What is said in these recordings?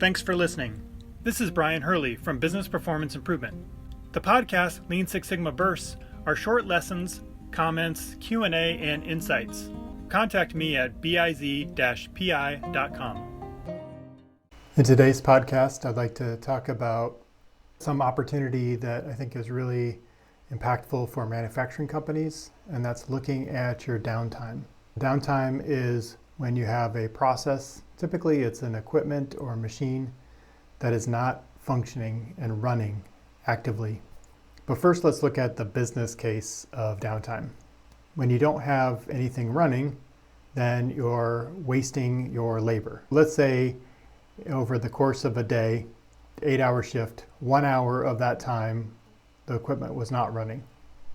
Thanks for listening. This is Brian Hurley from Business Performance Improvement. The podcast Lean Six Sigma Bursts are short lessons, comments, Q&A, and insights. Contact me at biz-pi.com. In today's podcast, I'd like to talk about some opportunity that I think is really impactful for manufacturing companies, and that's looking at your downtime. Downtime is when you have a process, typically it's an equipment or machine that is not functioning and running actively. But first, let's look at the business case of downtime. When you don't have anything running, then you're wasting your labor. Let's say over the course of a day, 8-hour shift, 1 hour of that time, the equipment was not running.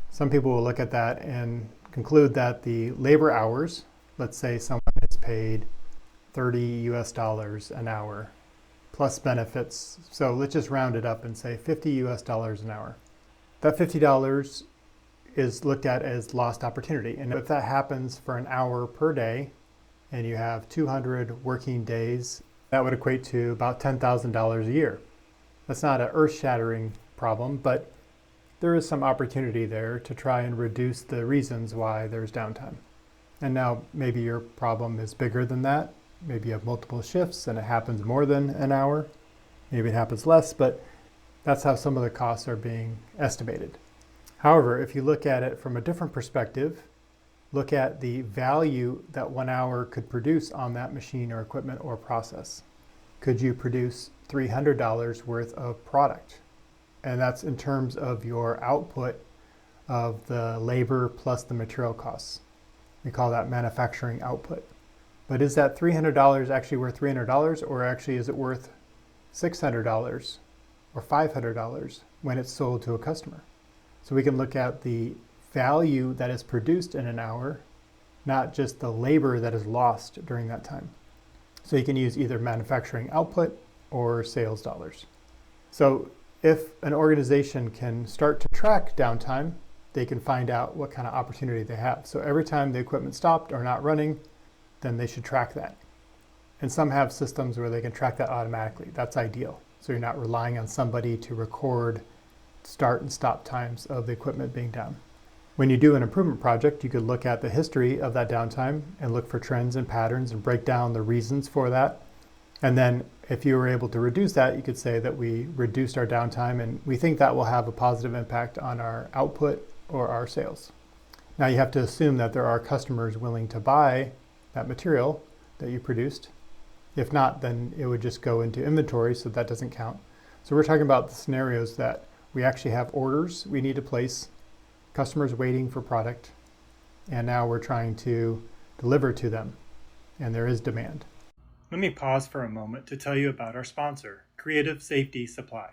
Some people will look at that and conclude that the labor hours, let's say someone is paid $30 an hour plus benefits. So let's just round it up and say $50 an hour. That $50 is looked at as lost opportunity. And if that happens for an hour per day and you have 200 working days, that would equate to about $10,000 a year. That's not an earth-shattering problem, but there is some opportunity there to try and reduce the reasons why there's downtime. And now maybe your problem is bigger than that. Maybe you have multiple shifts and it happens more than an hour. Maybe it happens less, but that's how some of the costs are being estimated. However, if you look at it from a different perspective, look at the value that 1 hour could produce on that machine or equipment or process. Could you produce $300 worth of product? And that's in terms of your output of the labor plus the material costs. We call that manufacturing output. But is that $300 actually worth $300, or actually is it worth $600 or $500 when it's sold to a customer? So we can look at the value that is produced in an hour, not just the labor that is lost during that time. So you can use either manufacturing output or sales dollars. So if an organization can start to track downtime, they can find out what kind of opportunity they have. So every time the equipment stopped or not running, then they should track that. And some have systems where they can track that automatically. That's ideal. So you're not relying on somebody to record start and stop times of the equipment being down. When you do an improvement project, you could look at the history of that downtime and look for trends and patterns and break down the reasons for that. And then if you were able to reduce that, you could say that we reduced our downtime and we think that will have a positive impact on our output or our sales. Now you have to assume that there are customers willing to buy that material that you produced. If not, then it would just go into inventory, so that doesn't count. So we're talking about the scenarios that we actually have orders we need to place, customers waiting for product, and now we're trying to deliver to them, and there is demand. Let me pause for a moment to tell you about our sponsor, Creative Safety Supply.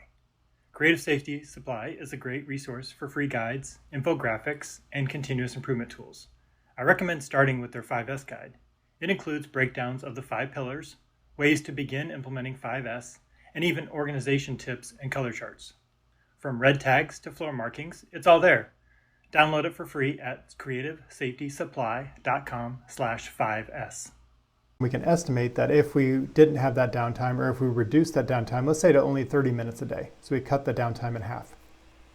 Creative Safety Supply is a great resource for free guides, infographics, and continuous improvement tools. I recommend starting with their 5S guide. It includes breakdowns of the 5 pillars, ways to begin implementing 5S, and even organization tips and color charts. From red tags to floor markings, it's all there. Download it for free at creativesafetysupply.com/5S. We can estimate that if we didn't have that downtime, or if we reduced that downtime, let's say to only 30 minutes a day, so we cut the downtime in half,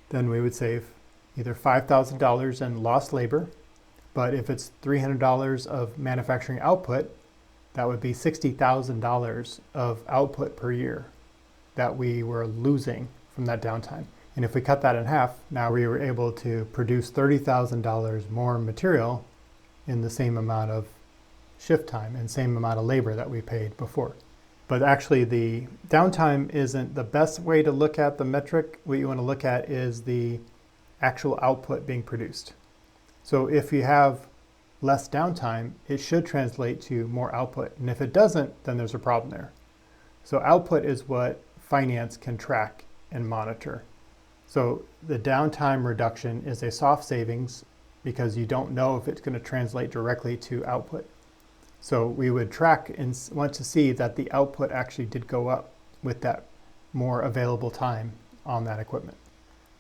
then we would save either $5,000 in lost labor, but if it's $300 of manufacturing output, that would be $60,000 of output per year that we were losing from that downtime. And if we cut that in half, now we were able to produce $30,000 more material in the same amount of shift time and same amount of labor that we paid before. But actually the downtime isn't the best way to look at the metric. What you want to look at is the actual output being produced. So if you have less downtime, it should translate to more output. And if it doesn't, then there's a problem there. So output is what finance can track and monitor. So the downtime reduction is a soft savings because you don't know if it's going to translate directly to output. So we would track and want to see that the output actually did go up with that more available time on that equipment.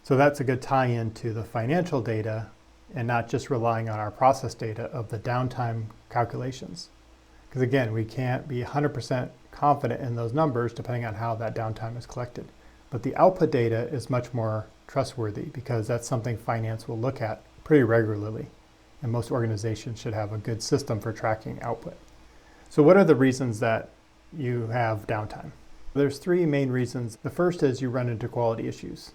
So that's a good tie-in to the financial data and not just relying on our process data of the downtime calculations. Because again, we can't be 100% confident in those numbers depending on how that downtime is collected. But the output data is much more trustworthy because that's something finance will look at pretty regularly. And most organizations should have a good system for tracking output. So what are the reasons that you have downtime? There's three main reasons. The first is you run into quality issues.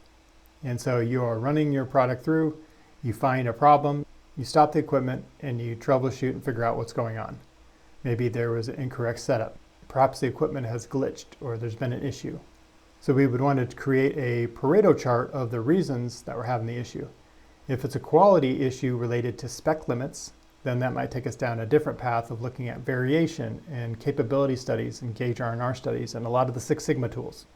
And so you are running your product through, you find a problem, you stop the equipment and you troubleshoot and figure out what's going on. Maybe there was an incorrect setup. Perhaps the equipment has glitched or there's been an issue. So we would want to create a Pareto chart of the reasons that we're having the issue. If it's a quality issue related to spec limits, then that might take us down a different path of looking at variation and capability studies and gauge R&R studies and a lot of the Six Sigma tools.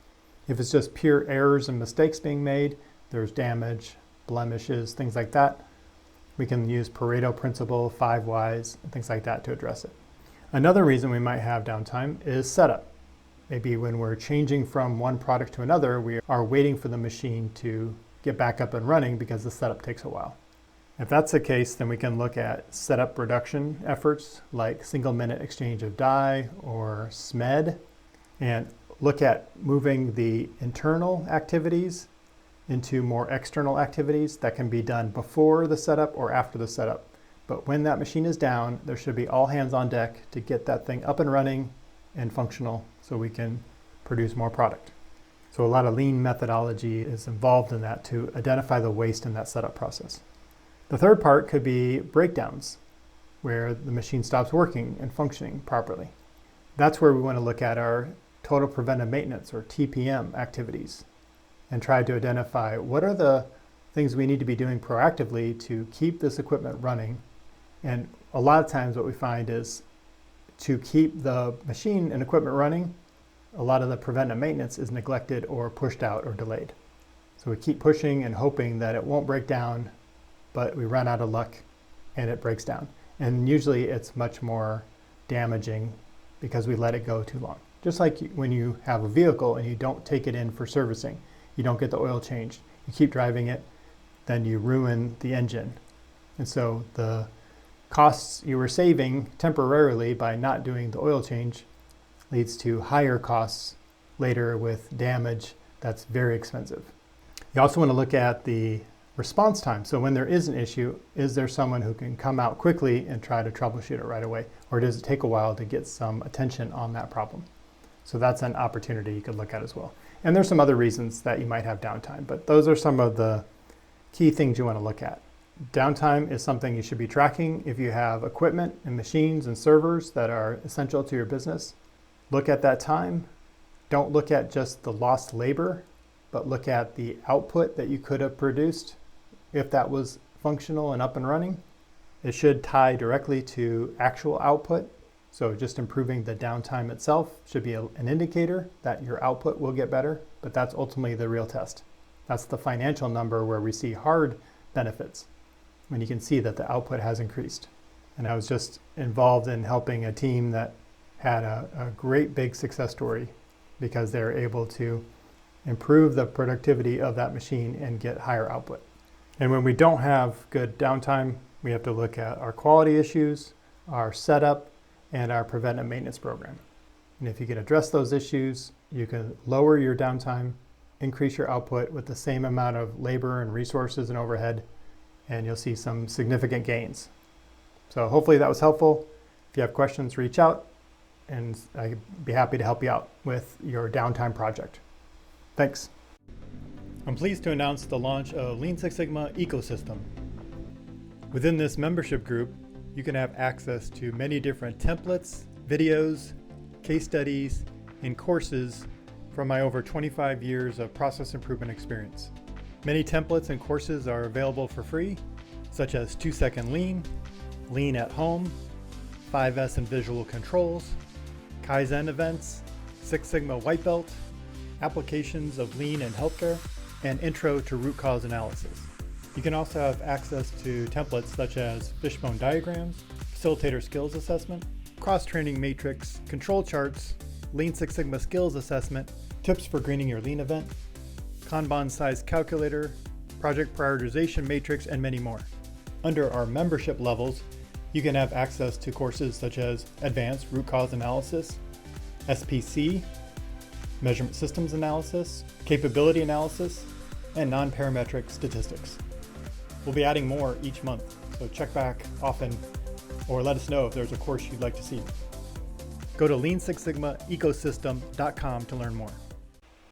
If it's just pure errors and mistakes being made, there's damage, blemishes, things like that, we can use Pareto principle, 5 whys, and things like that to address it. Another reason we might have downtime is setup. Maybe when we're changing from one product to another, we are waiting for the machine to get back up and running because the setup takes a while. If that's the case, then we can look at setup reduction efforts like single minute exchange of die or SMED, and look at moving the internal activities into more external activities that can be done before the setup or after the setup. But when that machine is down, there should be all hands on deck to get that thing up and running and functional so we can produce more product. So a lot of lean methodology is involved in that to identify the waste in that setup process. The third part could be breakdowns, where the machine stops working and functioning properly. That's where we want to look at our total preventive maintenance or TPM activities and try to identify what are the things we need to be doing proactively to keep this equipment running. And a lot of times what we find is to keep the machine and equipment running, a lot of the preventive maintenance is neglected or pushed out or delayed. So we keep pushing and hoping that it won't break down, but we run out of luck and it breaks down. And usually it's much more damaging because we let it go too long. Just like when you have a vehicle and you don't take it in for servicing, you don't get the oil changed, you keep driving it, then you ruin the engine. And so the costs you were saving temporarily by not doing the oil change leads to higher costs later with damage that's very expensive. You also want to look at the response time. So when there is an issue, is there someone who can come out quickly and try to troubleshoot it right away? Or does it take a while to get some attention on that problem? So that's an opportunity you could look at as well. And there's some other reasons that you might have downtime, but those are some of the key things you want to look at. Downtime is something you should be tracking if you have equipment and machines and servers that are essential to your business. Look at that time. Don't look at just the lost labor, but look at the output that you could have produced if that was functional and up and running. It should tie directly to actual output. So just improving the downtime itself should be an indicator that your output will get better, but that's ultimately the real test. That's the financial number where we see hard benefits, when you can see that the output has increased. And I was just involved in helping a team that had a great big success story because they were able to improve the productivity of that machine and get higher output. And when we don't have good downtime, we have to look at our quality issues, our setup, and our preventive maintenance program. And if you can address those issues, you can lower your downtime, increase your output with the same amount of labor and resources and overhead, and you'll see some significant gains. So hopefully that was helpful. If you have questions, reach out, and I'd be happy to help you out with your downtime project. Thanks. I'm pleased to announce the launch of Lean Six Sigma Ecosystem. Within this membership group, you can have access to many different templates, videos, case studies, and courses from my over 25 years of process improvement experience. Many templates and courses are available for free, such as 2-Second Lean, Lean at Home, 5S and Visual Controls, Kaizen events, Six Sigma White Belt, applications of Lean in healthcare, and Intro to Root Cause Analysis. You can also have access to templates such as fishbone diagrams, facilitator skills assessment, cross-training matrix, control charts, Lean Six Sigma skills assessment, tips for greening your Lean event, Kanban size calculator, project prioritization matrix, and many more. Under our membership levels, you can have access to courses such as Advanced Root Cause Analysis, SPC, measurement systems analysis, capability analysis, and non-parametric statistics. We'll be adding more each month, so check back often or let us know if there's a course you'd like to see. Go to leansixsigmaecosystem.com to learn more.